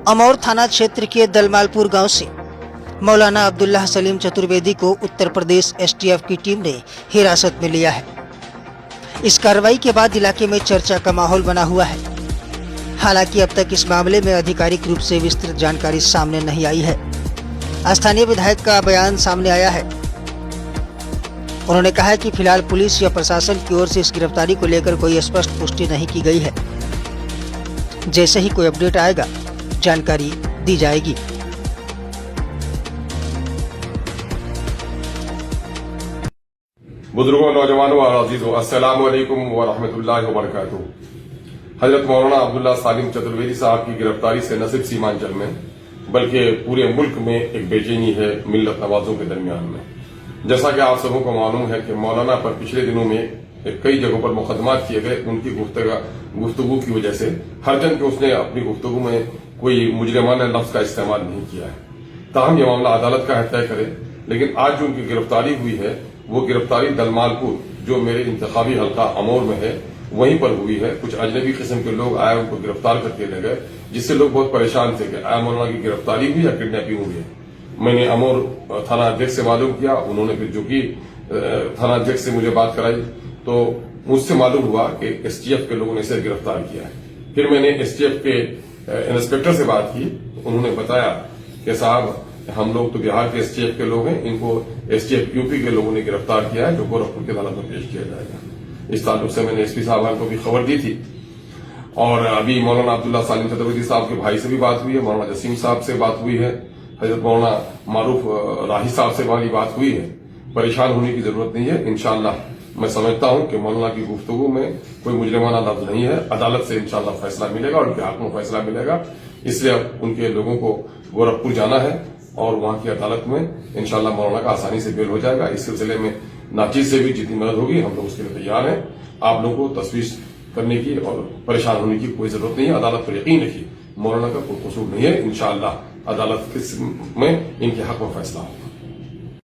अमौर थाना क्षेत्र के दलमालपुर गांव से मौलाना अब्दुल्लाह सलीम चतुर्वेदी को उत्तर प्रदेश एसटीएफ की टीम ने हिरासत में लिया है। इस कार्रवाई के बाद इलाके में चर्चा का माहौल बना हुआ है। हालांकि अब तक इस मामले में आधिकारिक रूप से विस्तृत जानकारी सामने नहीं आई है। स्थानीय विधायक का बयान सामने आया है। उन्होंने कहा है कि फिलहाल पुलिस या प्रशासन की ओर से इस गिरफ्तारी को लेकर कोई स्पष्ट पुष्टि नहीं की गई है। जैसे ही कोई अपडेट आएगा जानकारी दी जाएगी। बुजुर्गों, नौजवानों और अजीजों, अस्सलाम वालेकुम व रहमतुल्लाहि व बरकातुहू। हजरत मौलाना अब्दुल्लाह सलीम चतुर्वेदी साहब की गिरफ्तारी से न सिर्फ सीमांचल में बल्कि पूरे मुल्क में एक बेचैनी है मिल्लत नवाजों के दरमियान में। जैसा कि आप सबों को मालूम है कि मौलाना पर पिछले दिनों में कई जगहों पर मुकदमात किए गए उनकी गुफ्तगू की वजह से। हर जन के उसने अपनी गुफ्तगू में कोई मुजरिमाना लफ्ज का इस्तेमाल नहीं किया है। ताहम यह मामला अदालत का है तय करे। लेकिन आज जो उनकी गिरफ्तारी हुई है वो गिरफ्तारी दलमालपुर, जो मेरे इंतखाबी हल्का अमौर में है, वहीं पर हुई है। कुछ अजनबी किस्म के लोग आए, उनको गिरफ्तार करके ले गए, जिससे लोग बहुत परेशान थे कि आया मौलाना की गिरफ्तारी हुई या किडनैपिंग हुई है। मैंने अमौर थाना अध्यक्ष से मालूम किया, उन्होंने फिर जो कि थाना अध्यक्ष से मुझे बात कराई तो मुझसे मालूम हुआ कि एसटीएफ के लोगों ने इसे गिरफ्तार किया है। फिर मैंने एसटीएफ के इंस्पेक्टर से बात की, उन्होंने बताया कि साहब हम लोग तो बिहार के एसटीएफ के लोग हैं, इनको एसटीएफ यूपी के लोगों ने गिरफ्तार किया है, जो गोरखपुर की अदालत में पेश किया जाएगा। इस ताल्लुक से मैंने एसपी साहब को भी खबर दी थी। और अभी मौलाना अब्दुल्लाह सलीम चतुर्वेदी साहब के भाई से भी बात हुई है, मौलाना जसीम साहब से बात हुई है, हजरत मौलाना मारूफ राही साहब से हमारी बात हुई है। परेशान होने की जरूरत नहीं है। इंशाअल्लाह मैं समझता हूं कि मौलाना की गुफ्तगू में कोई मुजरिमाना लफ्ज नहीं है। अदालत से इंशाअल्लाह फैसला मिलेगा और उनके हक में फैसला मिलेगा। इसलिए अब उनके लोगों को गोरखपुर जाना है और वहां की अदालत में इंशाअल्लाह मौलाना का आसानी से बेल हो जाएगा। इस सिलसिले में नाचीज से भी जितनी मदद होगी हम लोग उसके लिए तैयार हैं। आप लोगों को तशवीश करने की और परेशान होने की कोई जरूरत नहीं है। अदालत पर यकीन रखिए, मौलाना का कोई कसूर नहीं है। इंशाअल्लाह अदालत में इनके हक में फैसला होगा।